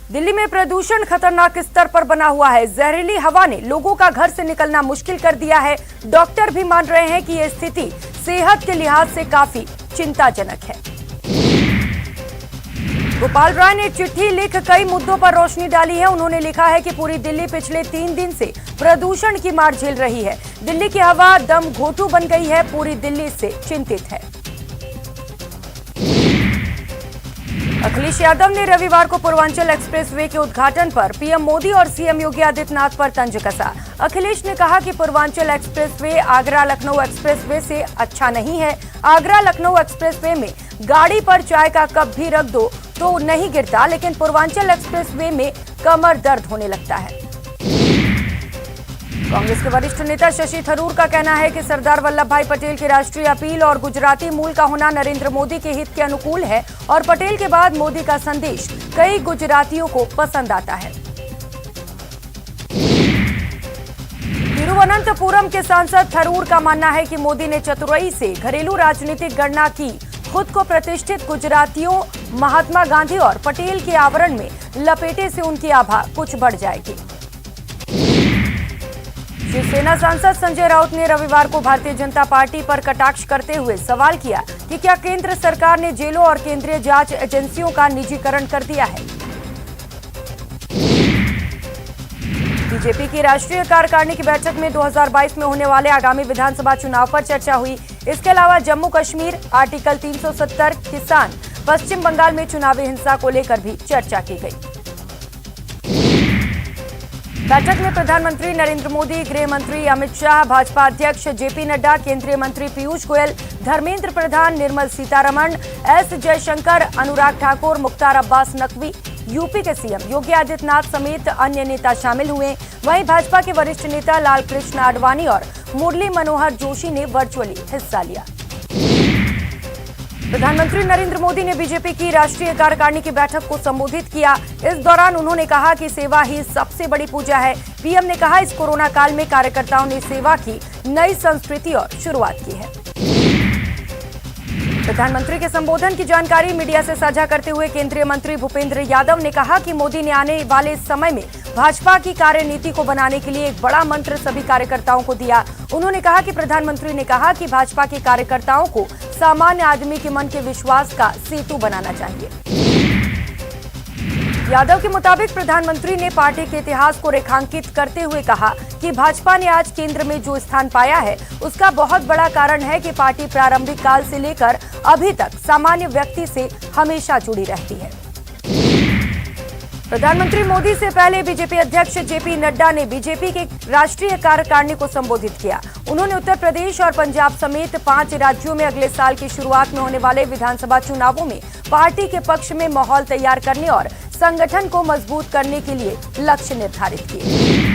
दिल्ली में प्रदूषण खतरनाक स्तर पर बना हुआ है। जहरीली हवा ने लोगों का घर से निकलना मुश्किल कर दिया है। डॉक्टर भी मान रहे हैं कि यह स्थिति सेहत के लिहाज से काफी चिंताजनक है। गोपाल राय ने चिट्ठी लिख कई मुद्दों पर रोशनी डाली है। उन्होंने लिखा है कि पूरी दिल्ली पिछले 3 दिन से प्रदूषण की मार झेल रही है। दिल्ली की हवा दम घोंटू बन गई है। पूरी दिल्ली इससे चिंतित है। अखिलेश यादव ने रविवार को पूर्वांचल एक्सप्रेसवे के उद्घाटन पर पीएम मोदी और सीएम योगी आदित्यनाथ पर तंज कसा। अखिलेश ने कहा कि पूर्वांचल एक्सप्रेसवे आगरा लखनऊ एक्सप्रेसवे से अच्छा नहीं है। आगरा लखनऊ एक्सप्रेसवे में गाड़ी पर चाय का कप भी रख दो तो नहीं गिरता, लेकिन पूर्वांचल एक्सप्रेसवे में कमर दर्द होने लगता है। कांग्रेस के वरिष्ठ नेता शशि थरूर का कहना है कि सरदार वल्लभ भाई पटेल की राष्ट्रीय अपील और गुजराती मूल का होना नरेंद्र मोदी के हित के अनुकूल है और पटेल के बाद मोदी का संदेश कई गुजरातियों को पसंद आता है। तिरुवनंतपुरम के सांसद थरूर का मानना है कि मोदी ने चतुराई से घरेलू राजनीतिक गणना की। खुद को प्रतिष्ठित गुजरातियों महात्मा गांधी और पटेल के आवरण में लपेटे से उनकी आभा कुछ बढ़ जाएगी। शिवसेना सांसद संजय राउत ने रविवार को भारतीय जनता पार्टी पर कटाक्ष करते हुए सवाल किया कि क्या केंद्र सरकार ने जेलों और केंद्रीय जांच एजेंसियों का निजीकरण कर दिया है। बीजेपी की राष्ट्रीय कार्यकारिणी की बैठक में 2022 में होने वाले आगामी विधानसभा चुनाव पर चर्चा हुई। इसके अलावा जम्मू कश्मीर, आर्टिकल 370, किसान, पश्चिम बंगाल में चुनावी हिंसा को लेकर भी चर्चा की गई। बैठक में प्रधानमंत्री नरेंद्र मोदी, गृह मंत्री अमित शाह, भाजपा अध्यक्ष जेपी नड्डा, केंद्रीय मंत्री पीयूष गोयल, धर्मेंद्र प्रधान, निर्मला सीतारमण, एस जयशंकर, अनुराग ठाकुर, मुख्तार अब्बास नकवी, यूपी के सीएम योगी आदित्यनाथ समेत अन्य नेता शामिल हुए। वहीं भाजपा के वरिष्ठ नेता लालकृष्ण आडवाणी और मुरली मनोहर जोशी ने वर्चुअली हिस्सा लिया। प्रधानमंत्री नरेंद्र मोदी ने बीजेपी की राष्ट्रीय कार्यकारिणी की बैठक को संबोधित किया। इस दौरान उन्होंने कहा कि सेवा ही सबसे बड़ी पूजा है। पीएम ने कहा, इस कोरोना काल में कार्यकर्ताओं ने सेवा की नई संस्कृति और शुरुआत की है। प्रधानमंत्री के संबोधन की जानकारी मीडिया से साझा करते हुए केंद्रीय मंत्री भूपेंद्र यादव ने कहा कि मोदी ने आने वाले समय में भाजपा की कार्यनीति को बनाने के लिए एक बड़ा मंत्र सभी कार्यकर्ताओं को दिया। उन्होंने कहा कि प्रधानमंत्री ने कहा कि भाजपा के कार्यकर्ताओं को सामान्य आदमी के मन के विश्वास का सेतु बनाना चाहिए। यादव के मुताबिक प्रधानमंत्री ने पार्टी के इतिहास को रेखांकित करते हुए कहा कि भाजपा ने आज केंद्र में जो स्थान पाया है उसका बहुत बड़ा कारण है कि पार्टी प्रारंभिक काल से लेकर अभी तक सामान्य व्यक्ति से हमेशा जुड़ी रहती है। प्रधानमंत्री मोदी से पहले बीजेपी अध्यक्ष जेपी नड्डा ने बीजेपी के राष्ट्रीय कार्यकारिणी को संबोधित किया। उन्होंने उत्तर प्रदेश और पंजाब समेत 5 राज्यों में अगले साल की शुरुआत में होने वाले विधानसभा चुनावों में पार्टी के पक्ष में माहौल तैयार करने और संगठन को मजबूत करने के लिए लक्ष्य निर्धारित किए।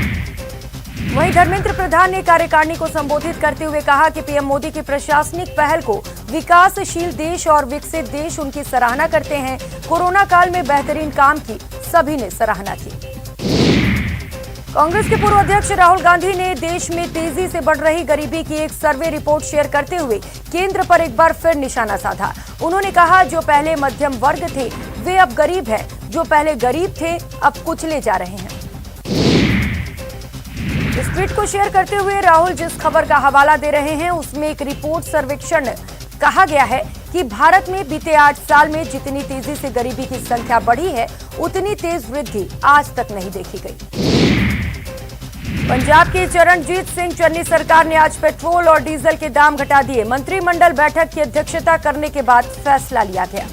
वहीं धर्मेंद्र प्रधान ने कार्यकारिणी को संबोधित करते हुए कहा कि पीएम मोदी की प्रशासनिक पहल को विकासशील देश और विकसित देश उनकी सराहना करते हैं। कोरोना काल में बेहतरीन काम की सभी ने सराहना की। कांग्रेस के पूर्व अध्यक्ष राहुल गांधी ने देश में तेजी से बढ़ रही गरीबी की एक सर्वे रिपोर्ट शेयर करते हुए केंद्र पर एक बार फिर निशाना साधा। उन्होंने कहा, जो पहले मध्यम वर्ग थे वे अब गरीब हैं, जो पहले गरीब थे अब कुचले जा रहे हैं। इस ट्वीट को शेयर करते हुए राहुल जिस खबर का हवाला दे रहे हैं उसमें एक रिपोर्ट सर्वेक्षण कहा गया है कि भारत में बीते 8 साल में जितनी तेजी से गरीबी की संख्या बढ़ी है उतनी तेज वृद्धि आज तक नहीं देखी गई। पंजाब की चरणजीत सिंह चन्नी सरकार ने आज पेट्रोल और डीजल के दाम घटा दिए। मंत्रिमंडल बैठक की अध्यक्षता करने के बाद फैसला लिया गया।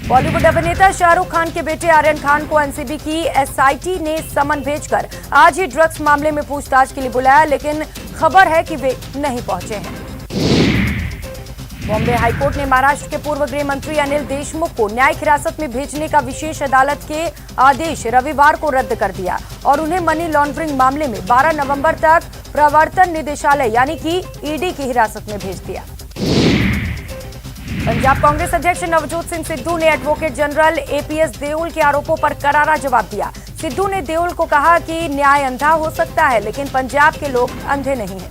बॉलीवुड अभिनेता शाहरुख खान के बेटे आर्यन खान को एनसीबी की एसआईटी ने समन भेजकर आज ही ड्रग्स मामले में पूछताछ के लिए बुलाया, लेकिन खबर है कि वे नहीं पहुंचे हैं। बॉम्बे हाईकोर्ट ने महाराष्ट्र के पूर्व गृह मंत्री अनिल देशमुख को न्यायिक हिरासत में भेजने का विशेष अदालत के आदेश रविवार को रद्द कर दिया और उन्हें मनी लॉन्ड्रिंग मामले में 12 नवंबर तक प्रवर्तन निदेशालय यानी कि ईडी की हिरासत में भेज दिया। पंजाब कांग्रेस अध्यक्ष नवजोत सिंह सिद्धू ने एडवोकेट जनरल एपीएस देओल के आरोपों पर करारा जवाब दिया। सिद्धू ने देओल को कहा कि न्याय अंधा हो सकता है, लेकिन पंजाब के लोग अंधे नहीं हैं।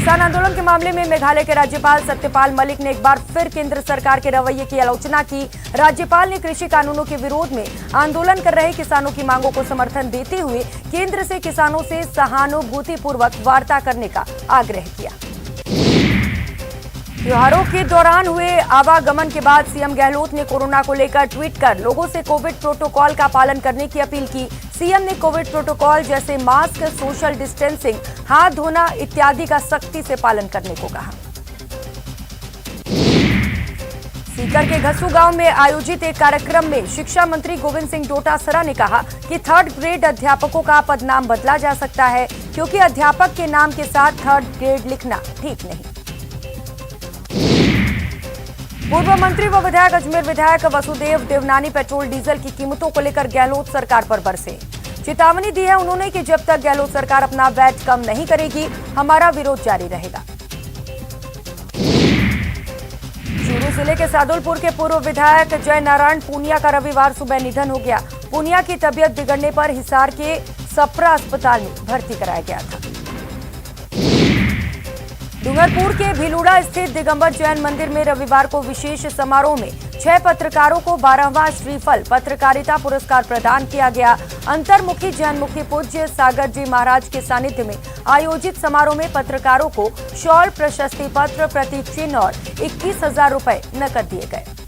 किसान आंदोलन के मामले में मेघालय के राज्यपाल सत्यपाल मलिक ने एक बार फिर केंद्र सरकार के रवैये की आलोचना की। राज्यपाल ने कृषि कानूनों के विरोध में आंदोलन कर रहे किसानों की मांगों को समर्थन देते हुए केंद्र से किसानों से सहानुभूतिपूर्वक वार्ता करने का आग्रह किया। त्योहारों के दौरान हुए आवागमन के बाद सीएम गहलोत ने कोरोना को लेकर ट्वीट कर लोगों से कोविड प्रोटोकॉल का पालन करने की अपील की। सीएम ने कोविड प्रोटोकॉल जैसे मास्क, सोशल डिस्टेंसिंग, हाथ धोना इत्यादि का सख्ती से पालन करने को कहा। सीकर के घसू गांव में आयोजित एक कार्यक्रम में शिक्षा मंत्री गोविंद सिंह डोटासरा ने कहा कि 3rd ग्रेड अध्यापकों का पदनाम बदला जा सकता है, क्योंकि अध्यापक के नाम के साथ 3rd ग्रेड लिखना ठीक नहीं। पूर्व मंत्री व विधायक अजमेर विधायक वसुदेव देवनानी पेट्रोल डीजल की कीमतों को लेकर गहलोत सरकार पर बरसे। चेतावनी दी है उन्होंने कि जब तक गहलोत सरकार अपना वैट कम नहीं करेगी, हमारा विरोध जारी रहेगा। चूरू जिले के सादुलपुर के पूर्व विधायक जय नारायण पूनिया का रविवार सुबह निधन हो गया। पूनिया की तबीयत बिगड़ने पर हिसार के सप्रा अस्पताल में भर्ती कराया गया था। डूंगरपुर के भीलुड़ा स्थित दिगंबर जैन मंदिर में रविवार को विशेष समारोह में 6 पत्रकारों को 12वां श्रीफल पत्रकारिता पुरस्कार प्रदान किया गया। अंतर्मुखी जैनमुखी पूज्य सागर जी महाराज के सानिध्य में आयोजित समारोह में पत्रकारों को शॉल, प्रशस्ति पत्र, प्रतीक चिन्ह और 21,000 रुपए नकद दिए गए।